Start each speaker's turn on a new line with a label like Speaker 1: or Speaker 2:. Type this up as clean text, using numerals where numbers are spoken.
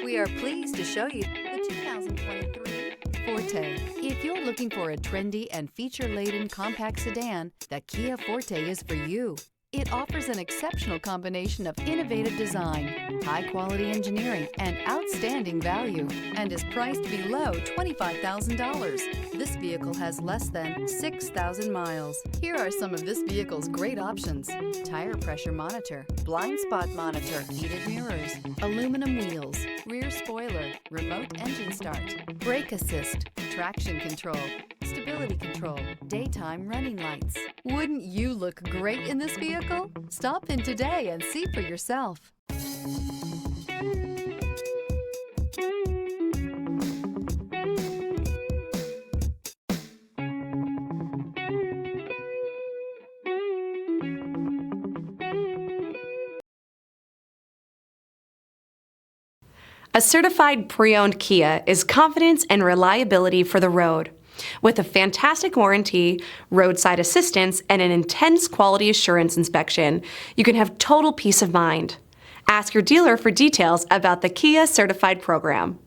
Speaker 1: We are pleased to show you the 2023 Forte. If you're looking for a trendy and feature-laden compact sedan, the Kia Forte is for you. It offers an exceptional combination of innovative design, high-quality engineering, and outstanding value, and is priced below $25,000. This vehicle has less than 6,000 miles. Here are some of this vehicle's great options: tire pressure monitor, blind spot monitor, heated mirrors, aluminum wheels, rear spoiler, remote engine start, brake assist, traction control, stability control, daytime running lights. Wouldn't you look great in this vehicle? Stop in today and see for yourself.
Speaker 2: A certified pre-owned Kia is confidence and reliability for the road. With a fantastic warranty, roadside assistance, and an intense quality assurance inspection, you can have total peace of mind. Ask your dealer for details about the Kia Certified program.